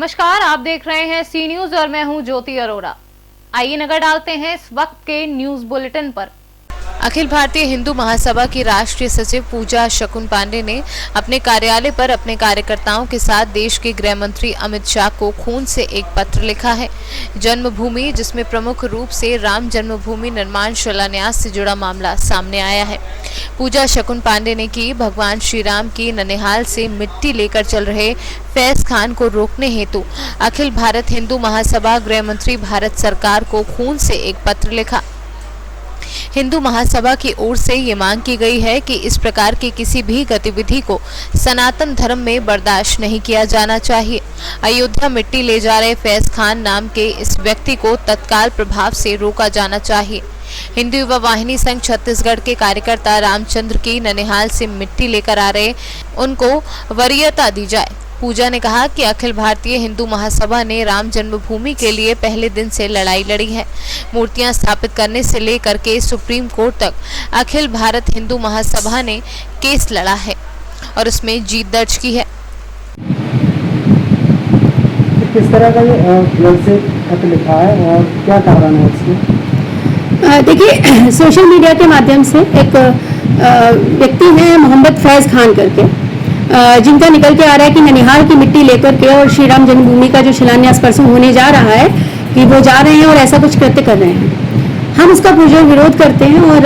नमस्कार, आप देख रहे हैं सी न्यूज और मैं हूं ज्योति अरोड़ा। आइए नजर डालते हैं इस वक्त के न्यूज बुलेटिन पर। अखिल भारतीय हिंदू महासभा की राष्ट्रीय सचिव पूजा शकुन पांडे ने अपने कार्यालय पर अपने कार्यकर्ताओं के साथ देश के गृह मंत्री अमित शाह को खून से एक पत्र लिखा है। जन्मभूमि, जिसमें प्रमुख रूप से राम जन्मभूमि निर्माण शिलान्यास से जुड़ा मामला सामने आया है। पूजा शकुन पांडे ने की भगवान श्री राम की ननिहाल से मिट्टी लेकर चल रहे फैज खान को रोकने हेतु अखिल भारत हिंदू महासभा गृह मंत्री भारत सरकार को खून से एक पत्र लिखा। हिंदू महासभा की ओर से ये मांग की गई है कि इस प्रकार की किसी भी गतिविधि को सनातन धर्म में बर्दाश्त नहीं किया जाना चाहिए। अयोध्या मिट्टी ले जा रहे फैज खान नाम के इस व्यक्ति को तत्काल प्रभाव से रोका जाना चाहिए। हिंदू युवा वाहिनी संघ छत्तीसगढ़ के कार्यकर्ता रामचंद्र की ननिहाल से मिट्टी लेकर आ रहे उनको वरीयता दी जाए। पूजा ने कहा कि अखिल भारतीय हिंदू महासभा ने राम जन्मभूमि के लिए पहले दिन से लड़ाई लड़ी है। मूर्तियां स्थापित करने से लेकर के सुप्रीम कोर्ट तक अखिल भारत हिंदू महासभा ने केस लड़ा है और उसमें जीत दर्ज की है। किस तरह का ये से पत्र लिखा है और क्या कारण है इसमें? देखिए, सोशल मीडिया के माध्यम से एक व्यक्ति है मोहम्मद फैज खान करके, जिनका निकल के आ रहा है कि ननिहाल की मिट्टी लेकर के और श्री राम जन्मभूमि का जो शिलान्यास परसों होने जा रहा है कि वो जा रहे हैं और ऐसा कुछ कृत्य कर रहे हैं। हम उसका पुरजोर विरोध करते हैं और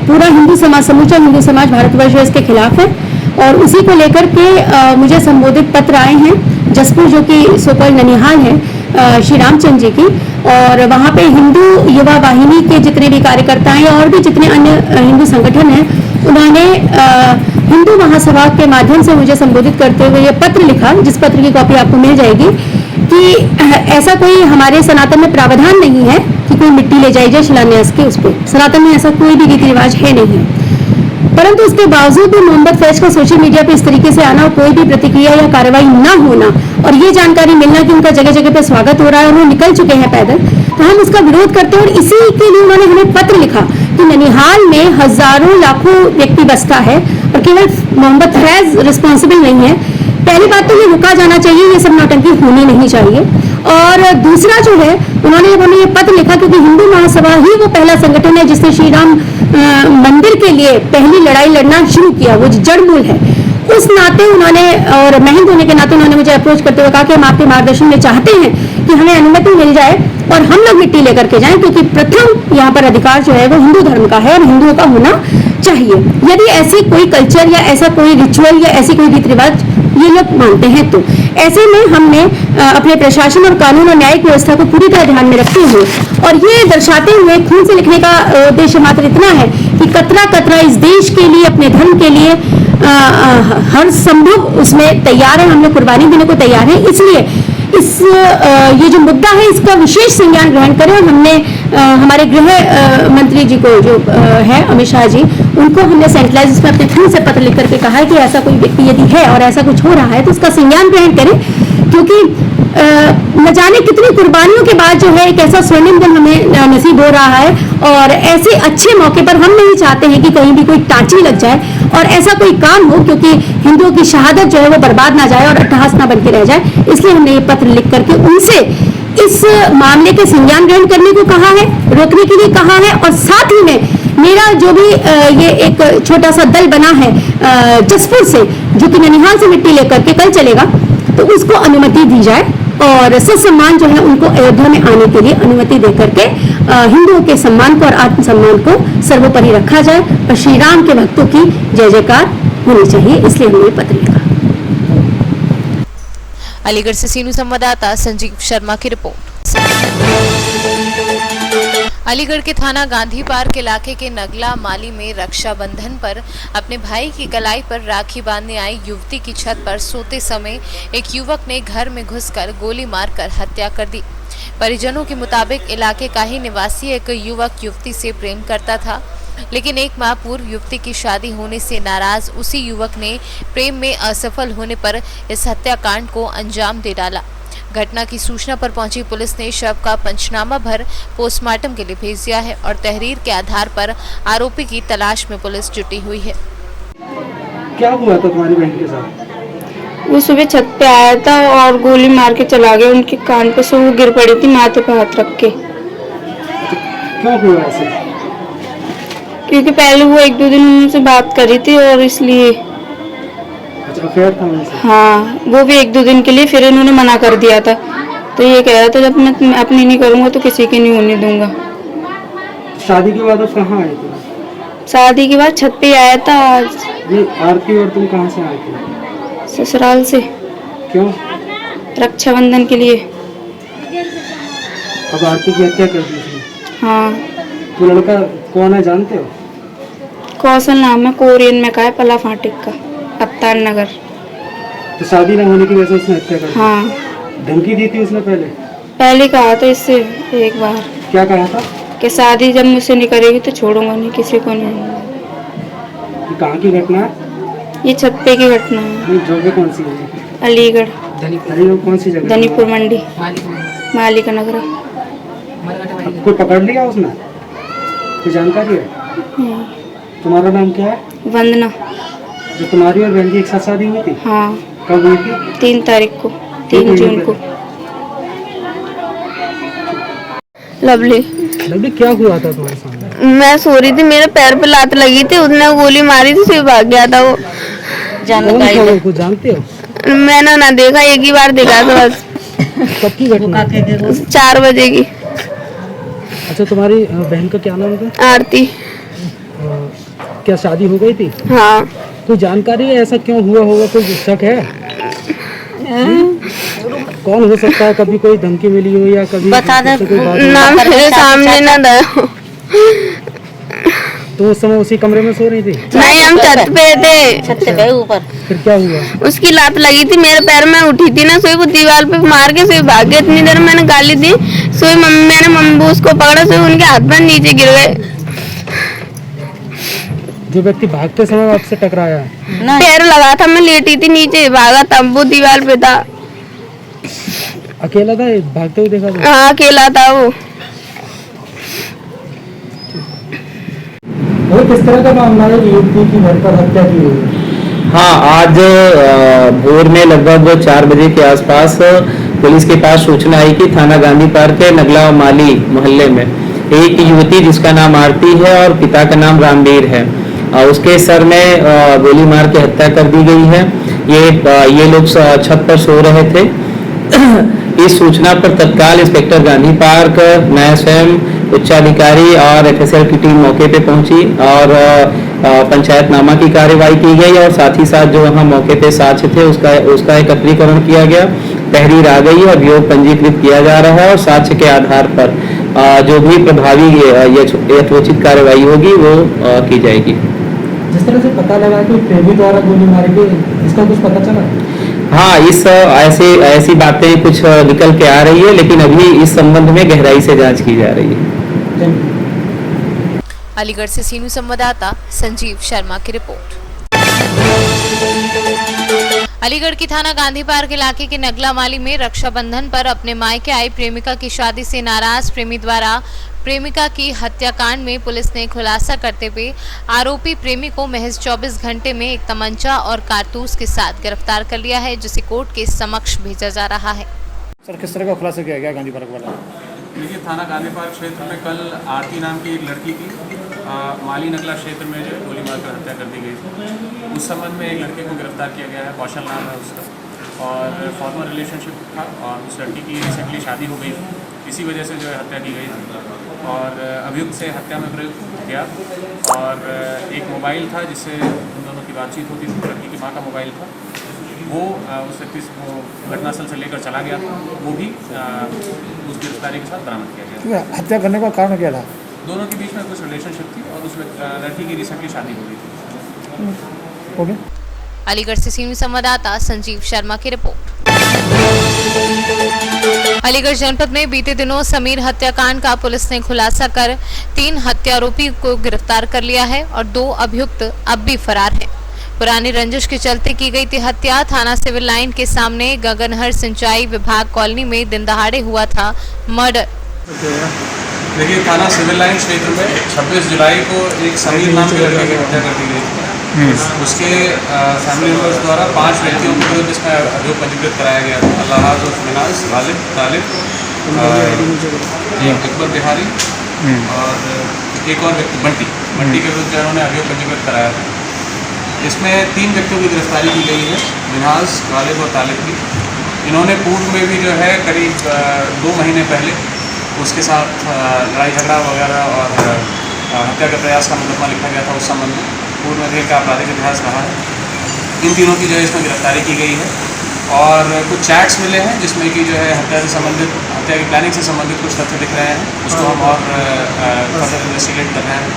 पूरा हिंदू समाज, समूचा हिंदू समाज भारतवर्ष इसके खिलाफ है। और उसी को लेकर के मुझे संबोधित पत्र आए हैं जसपुर, जो कि सोकल ननिहाल है श्री रामचंद्र जी की, और वहाँ पे हिंदू युवा वाहिनी के जितने भी कार्यकर्ता हैं और भी जितने अन्य हिंदू संगठन हैं, उन्होंने हिंदू महासभा के माध्यम से मुझे संबोधित करते हुए ये पत्र लिखा, जिस पत्र की कॉपी आपको मिल जाएगी, कि ऐसा कोई हमारे सनातन में प्रावधान नहीं है कि कोई मिट्टी ले जाई जाए शिलान्यास के उस पर। सनातन में ऐसा कोई भी रीति रिवाज है नहीं है। परंतु उसके बावजूद भी मोहम्मद फैज का सोशल मीडिया पे इस तरीके से आना और कोई भी प्रतिक्रिया या कार्रवाई न होना और ये जानकारी मिलना कि उनका जगह जगह पे स्वागत हो रहा है और वो निकल चुके हैं पैदल, तो हम उसका विरोध करते हैं। और इसी के लिए उन्होंने हमें पत्र लिखा कि ननिहाल में हजारों लाखों व्यक्ति बसता है और केवल मोहम्मद फैज रिस्पॉन्सिबल नहीं है। पहली बात तो ये रुका जाना चाहिए, ये सब नौटंकी होनी नहीं चाहिए। और दूसरा जो है, उन्होंने जब हमें ये पत्र लिखा, क्योंकि हिंदू महासभा ही वो पहला संगठन है जिसने श्री राम मंदिर के लिए पहली लड़ाई लड़ना शुरू किया, वो जड़ मूल है। उस नाते उन्होंने, और महंत होने के नाते उन्होंने मुझे अप्रोच करते हुए कहा कि हम आपके मार्गदर्शन में चाहते हैं कि हमें अनुमति मिल जाए और हम लोग मिट्टी लेकर के जाएं, क्योंकि प्रथम यहाँ पर अधिकार जो है वो हिंदू धर्म का है और हिंदुओं का होना चाहिए। यदि ऐसी कोई कल्चर या ऐसा कोई रिचुअल या ऐसी कोई रीति रिवाज ये लोग मानते हैं, तो ऐसे में हमने अपने प्रशासन और कानून और न्यायिक व्यवस्था को पूरी तरह ध्यान में रखते हुए और ये दर्शाते हुए खून से लिखने का उद्देश्य मात्र इतना है कि कतरा कतरा इस देश के लिए, अपने धर्म के लिए हर संभव उसमें तैयार है, हम लोग कुर्बानी देने को तैयार हैं। इसलिए ये जो मुद्दा है इसका विशेष संज्ञान ग्रहण करें। और हमने हमारे गृह मंत्री जी को, जो है अमित शाह जी, उनको हमने सेंट्रलाइज में अपने खून से पत्र लिख करके कहा है कि ऐसा कोई व्यक्ति यदि है और ऐसा कुछ हो रहा है तो उसका संज्ञान ग्रहण करें, क्योंकि न जाने कितनी कुर्बानियों के बाद जो है एक ऐसा स्वर्णिम दिन हमें नसीब हो रहा है। और ऐसे अच्छे मौके पर हम नहीं चाहते हैं कि कहीं भी कोई टांची लग जाए और ऐसा कोई काम हो, क्योंकि हिंदुओं की शहादत जो है वो बर्बाद ना जाए और अट्टहास ना बन के रह जाए। इसलिए हमने ये पत्र लिख करके उनसे इस मामले के संज्ञान ग्रहण करने को कहा है, रोकने के लिए कहा है। और साथ ही में मेरा जो भी ये एक छोटा सा दल बना है जसपुर से, जो कि ननिहाल से मिट्टी लेकर के कल चलेगा, तो उसको अनुमति दी जाए और ससम्मान जो है उनको अयोध्या में आने के लिए अनुमति देकर के हिंदुओं के सम्मान को और आत्मसम्मान को सर्वोपरि रखा जाए और श्री राम के भक्तों की जय जयकार होनी चाहिए। इसलिए हमने ये पत्र लिखा। अलीगढ़ से सीनू संवाददाता संजीव शर्मा की रिपोर्ट। अलीगढ़ के थाना गांधी पार्क इलाके के नगला माली में रक्षाबंधन पर अपने भाई की कलाई पर राखी बांधने आई युवती की छत पर सोते समय एक युवक ने घर में घुसकर गोली मारकर हत्या कर दी। परिजनों के मुताबिक इलाके का ही निवासी एक युवक युवती से प्रेम करता था, लेकिन एक माह पूर्व युवती की शादी होने से नाराज उसी युवक ने प्रेम में असफल होने पर इस हत्याकांड को अंजाम दे डाला। घटना की सूचना पर पहुंची पुलिस ने शव का पंचनामा भर पोस्टमार्टम के लिए भेज दिया है और तहरीर के आधार पर आरोपी की तलाश में पुलिस जुटी हुई है। क्या हुआ था तुम्हारी बहन के साथ? वो सुबह छत पे आया था और गोली मार के चला गया उनके कान पे से। वो गिर पड़ी थी माथे पे हाथ रख के। क्यों हुआ ऐसे? क्योंकि पहले वो 1-2 दिन उनसे बात करी थी और इसलिए। अच्छा, अफेयर था उनसे? हाँ, वो भी 1-2 दिन के लिए, फिर इन्होंने मना कर दिया था। तो ये कह रहा था जब मैं अपनी नहीं करूँगा तो किसी की नहीं होने दूंगा। शादी के बाद आप कहाँ आए थे? शादी के बाद छत पे आया था आज। ये आरती और तुम कहाँ से आए थे? ससुराल से, क्यों? रक्षाबंधन के लिए। अब आरती की हत्या कर दी थी? हाँ। तो लड़का कौन है जानते हो? कौशल नाम है, कोरियन में का है, पला फाटिक का, अवतार नगर। तो शादी न होने की वजह से उसने हत्या कर दी? हाँ। धमकी दी थी उसने पहले? पहले कहा था इससे एक बार क्या कहा था? कि शादी जब मुझसे नहीं करेगी तो छोड़ूंगा नहीं, किसी को नहीं। ये कहाँ की घटना है? ये छत पे की घटना है। नहीं, जगह कौन सी है? अलीगढ़, अरे वो कौन सी जगह? धनीपुर मंडी, मालिक नगर। अब कोई पकड़ लिया उसने? कोई जानकारी है? तुम्हारा नाम क्या है? वंदना। जो तुम्हारी और बहन की एक साथ शादी हुई थी? हाँ। कब हुई थी? 3 तारीख को, 3 जून को। लवली, लवली, क्या हुआ था तुम्हारे सामने? मैं सो रही थी, मेरे पैर पे लात लगी थी, उसने गोली मारी थी, फिर भाग गया था वो। कौन था वो, कुछ जानते हो? मैंने ना देखा, एक ही बार देखा था बस। कब की घटना? 4 बजे की। अच्छा, तुम्हारी बहन का क्या नाम था? आरती। क्या शादी हो गई थी? हाँ। कोई जानकारी है ऐसा क्यों हुआ होगा? कोई शक है? कौन हो सकता है? कभी कोई धमकी मिली हो या कभी बता दे कोई बात हुई? ना, मेरे सामने ना दो। तो उस समय उसी कमरे में सो रही थी? नहीं, हम छत पे थे। छत पे ऊपर। फिर क्या हुआ? उसकी लात लगी थी मेरे पैर में, उठी थी ना, सोई वो दीवार पे मार के सोई भाग गया। इतनी देर मैंने गाली दी, सोई मैंने मम्मी उसको पकड़ा, सोई उनके हाथ में नीचे गिर गए। जो व्यक्ति भागते समय आपसे टकराया है? पैर लगा था, मैं लेटी थी नीचे, भागा तब वो दीवार पे था। अकेला था? भागते हुए देखा था? हाँ, अकेला था वो। और किस तरह का मामला है युवती की घर पर हत्या की हुई है? हाँ, आज भोर में लगभग 4 बजे के आसपास पुलिस के पास सूचना आई कि थाना गांधी पार्क के नगला माली मोहल्ले में एक युवती जिसका नाम आरती है और पिता का नाम रामवीर है, उसके सर में गोली मार के हत्या कर दी गई है। ये लोग छत पर सो रहे थे। इस सूचना पर तत्काल इंस्पेक्टर गांधी पार्क, मैं स्वयं, उच्चाधिकारी और एफएसएल की टीम मौके पे पहुंची और पंचायतनामा की कार्रवाई की गई और साथ ही साथ जो वहां मौके पे साक्ष्य थे उसका एकत्रीकरण किया गया। तहरीर आ गई और अभियोग पंजीकृत किया जा रहा है और साक्ष्य के आधार पर जो भी प्रभावी यथोचित कार्रवाई होगी वो की जाएगी। जिस तरह से पता लगा कि प्रेमी द्वारा गोली मारी गई, इसका कुछ पता चला? हाँ, ऐसी बातें कुछ निकल के आ रही है, लेकिन अभी इस संबंध में गहराई से जांच की जा रही है। अलीगढ़ से सीनू संवाददाता संजीव शर्मा की रिपोर्ट। अलीगढ़ की थाना गांधी पार्क इलाके के नगला माली में रक्षाबंधन पर अपने मायके आई प्रेमिका की शादी से नाराज प्रेमी द्वारा प्रेमिका की हत्याकांड में पुलिस ने खुलासा करते हुए आरोपी प्रेमी को महज 24 घंटे में एक तमंचा और कारतूस के साथ गिरफ्तार कर लिया है, जिसे कोर्ट के समक्ष भेजा जा रहा है। सर, किस तरह का खुलासा किया गया गांधी पार्क वाला? देखिए, थाना गांधी पार्क क्षेत्र में कल आरती नाम की एक लड़की की माली नगला क्षेत्र में जो गोली मारकर हत्या कर दी गई थी। उस संबंध में एक लड़के को गिरफ्तार किया गया है, कौशल नाम है उसका, और फॉर्मल रिलेशनशिप था और उस लड़की की रिसेंटली शादी हो गई, इसी वजह से जो है हत्या की गई थी। और अभियुक्त से हत्या में प्रयुक्त किया और एक मोबाइल था जिससे उन दोनों की बातचीत होती थी, लड़की की माँ का मोबाइल था, वो उस व्यक्ति को घटनास्थल से लेकर चला गया था, वो भी उस गिरफ्तारी के साथ बरामद किया गया। हत्या करने का कारण क्या था? दोनों के बीच में कुछ रिलेशनशिप थी और उस लड़की की रिसेंटली शादी हो गई थी। ओके। अलीगढ़ से सीनियर संवाददाता संजीव शर्मा की रिपोर्ट। अलीगढ़ जनपद में बीते दिनों समीर हत्याकांड का पुलिस ने खुलासा कर 3 हत्यारोपी को गिरफ्तार कर लिया है और 2 अभियुक्त अब भी फरार हैं। पुरानी रंजिश के चलते की गई थी हत्या। थाना सिविल लाइन के सामने गगनहर सिंचाई विभाग कॉलोनी में दिन दहाड़े हुआ था मर्डर। देखिए, थाना सिविल लाइन क्षेत्र में 26 जुलाई को एक समीर नाम के लड़के की हत्या कर दी गई थी। उसके फैमिली मेम्बर्स द्वारा 5 व्यक्तियों के विरुद्ध इसमें अभियोग पंजीकृत कराया गया था। अल्लाह मिनाज, गालिब, तालिब, अकबर बिहारी और एक और व्यक्ति बंटी के विरुद्ध इन्होंने अभियोग पंजीकृत कराया था। इसमें 3 व्यक्तियों की गिरफ्तारी की गई है, मिनाज, गालिब और तालिब की। इन्होंने पूर्व में भी जो है करीब 2 महीने पहले उसके साथ लड़ाई झगड़ा वगैरह और हत्या के प्रयास का मुकदमा लिखा गया था। उस संबंध में पूर्व में का आपराधिक इतिहास रहा है। इन तीनों की जो है इसमें गिरफ्तारी की गई है और कुछ चैट्स मिले हैं जिसमें कि जो है हत्या की प्लानिंग से संबंधित कुछ तथ्य दिख रहे हैं। उसको हम और फर्दर इन्वेस्टिगेट कर रहे हैं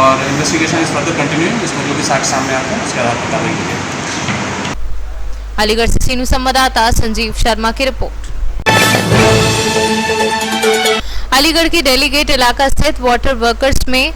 और इन्वेस्टिगेशन इज फर्दर कंटिन्यूइंग। इसमें जो भी साक्ष्य सामने आते हैं उसके आधार पर कार्रवाई की जाएगी। अलीगढ़ से सीनू संवाददाता संजीव शर्मा की रिपोर्ट। अलीगढ़ के डेलीगेट इलाका स्थित वाटर वर्कर्स में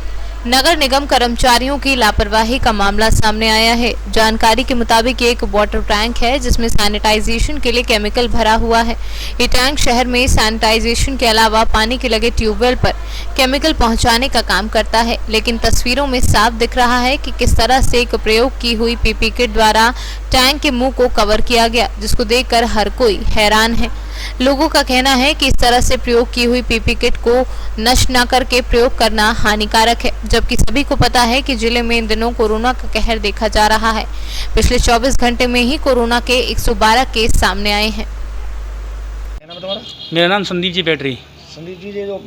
नगर निगम कर्मचारियों की लापरवाही का मामला सामने आया है। जानकारी के मुताबिक एक वाटर टैंक है जिसमें सैनिटाइजेशन के लिए केमिकल भरा हुआ है। ये टैंक शहर में सैनिटाइजेशन के अलावा पानी के लगे ट्यूबवेल पर केमिकल पहुंचाने का काम करता है, लेकिन तस्वीरों में साफ दिख रहा है कि किस तरह से एक प्रयोग की हुई पीपी किट द्वारा टैंक के मुंह को कवर किया गया, जिसको देखकर हर कोई हैरान है। लोगों का कहना है कि इस तरह से प्रयोग की हुई पीपी किट को नष्ट न करके प्रयोग करना हानिकारक है, जबकि सभी को पता है कि जिले में इन दिनों कोरोना का कहर देखा जा रहा है। पिछले 24 घंटे में ही कोरोना के 112 केस सामने आए हैं। मेरा नाम संदीप जी बैटरी। संदीप जी, ये जो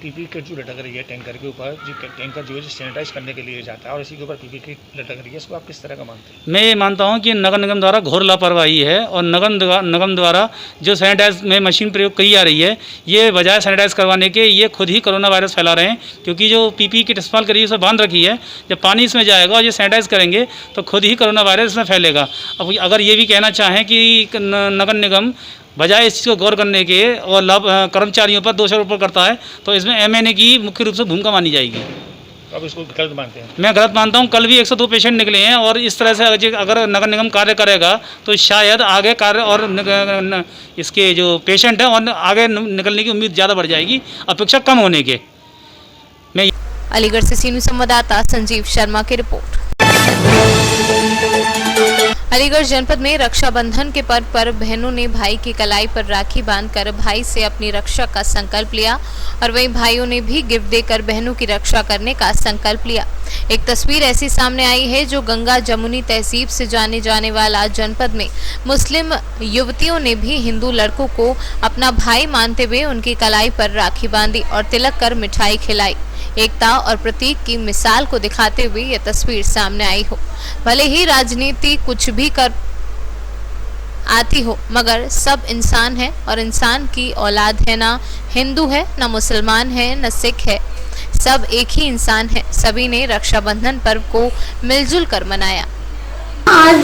पीपी किट जो लटक रही है टैंकर के ऊपर, जो टैंकर जो है सैनिटाइज करने के लिए जाता है और इसी के ऊपर पीपी किट लटक रही है, इसको आप किस तरह का मानते हैं? मैं ये मानता हूँ कि नगर निगम द्वारा घोर लापरवाही है और नगम द्वारा जो सैनिटाइज में मशीन प्रयोग की जा रही है, ये बजाय सैनिटाइज करवाने के ये खुद ही कोरोना वायरस फैला रहे हैं। क्योंकि जो पीपी किट इस्तेमाल करी है उसे बांध रखी है, जब पानी इसमें जाएगा और ये सैनिटाइज करेंगे तो खुद ही कोरोना वायरस इसमें फैलेगा। अब अगर ये भी कहना चाहें कि नगर निगम बजाय इस चीज़ को गौर करने के और कर्मचारियों पर दोषारोपण करता है, तो इसमें एमएनए की मुख्य रूप से भूमिका मानी जाएगी। अब इसको गलत मानते हैं? मैं गलत मानता हूं। कल भी 102 पेशेंट निकले हैं और इस तरह से अगर नगर निगम कार्य करेगा तो शायद आगे कार्य और इसके जो पेशेंट हैं और आगे निकलने की उम्मीद ज़्यादा बढ़ जाएगी अपेक्षा कम होने के। मैं अलीगढ़ से सीनू संवाददाता संजीव शर्मा की रिपोर्ट। अलीगढ़ जनपद में रक्षाबंधन के पर्व पर बहनों ने भाई की कलाई पर राखी बांधकर भाई से अपनी रक्षा का संकल्प लिया और वहीं भाइयों ने भी गिफ्ट देकर बहनों की रक्षा करने का संकल्प लिया। एक तस्वीर ऐसी सामने आई है जो गंगा जमुनी तहसीब से जाने वाला जनपद में मुस्लिम युवतियों ने भी हिंदू लड़कों को अपना भाई मानते हुए उनकी कलाई पर राखी बांधी और तिलक कर मिठाई खिलाई। एकता और प्रतीक की मिसाल को दिखाते हुए यह तस्वीर सामने आई हो। भले ही राजनीति कुछ भी कर आती हो, मगर सब इंसान है और इंसान की औलाद है। ना हिंदू है, ना मुसलमान है, ना सिख है, सब एक ही इंसान है। सभी ने रक्षाबंधन पर्व को मिलजुल कर मनाया। आज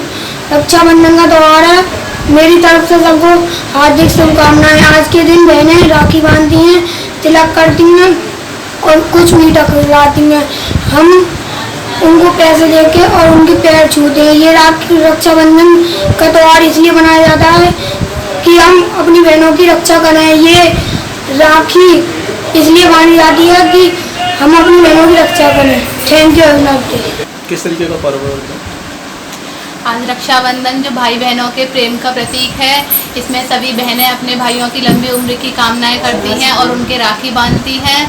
रक्षाबंधन का त्योहार है। मेरी तरफ से सबको हार्दिक शुभकामनाएं। आज के दिन बहनें राखी बांधती हैं, तिलक करती हैं और कुछ मीठा खिलाती हैं। हम उनको पैसे देके और उनके पैर छूते हैं। ये रक्षाबंधन का त्योहार इसलिए मनाया जाता है कि हम अपनी बहनों की रक्षा करें। ये राखी इसलिए बांधी जाती है कि हम अपनी बहनों की रक्षा करें। Thank you. किस तरीके का पर्व है? आज रक्षाबंधन जो भाई बहनों के प्रेम का प्रतीक है, इसमें सभी बहनें अपने भाइयों की लंबी उम्र की कामनाएं करती हैं और उनके राखी बांधती हैं,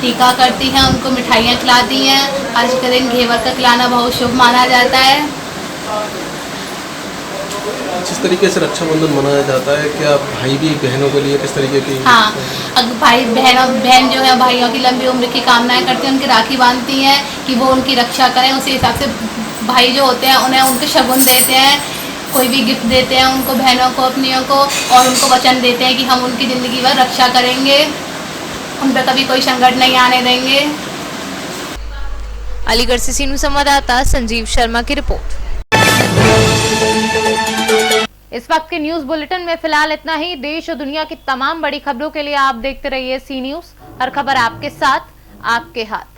टीका करती हैं, उनको मिठाइयाँ खिलाती हैं। आज के दिन घेवर का खिलाना बहुत शुभ माना जाता है। जिस तरीके से रक्षाबंधन मनाया जाता है, क्या भाई भी बहनों के लिए किस तरीके की? हाँ, अगर बहन जो है भाइयों की लंबी उम्र की कामनाएं करती हैं, उनकी राखी बांधती हैं कि वो उनकी रक्षा करें। उसी हिसाब से भाई जो होते हैं उन्हें उनके शगुन देते हैं, कोई भी गिफ्ट देते हैं उनको, बहनों को, अपनियों को, और उनको वचन देते हैं कि हम उनकी ज़िंदगी भर रक्षा करेंगे, उन पर कभी कोई संकट नहीं आने देंगे। अलीगढ़ से सीनू संवाददाता संजीव शर्मा की रिपोर्ट। इस वक्त के न्यूज बुलेटिन में फिलहाल इतना ही। देश और दुनिया की तमाम बड़ी खबरों के लिए आप देखते रहिए सी न्यूज। हर खबर आपके साथ, आपके हाथ।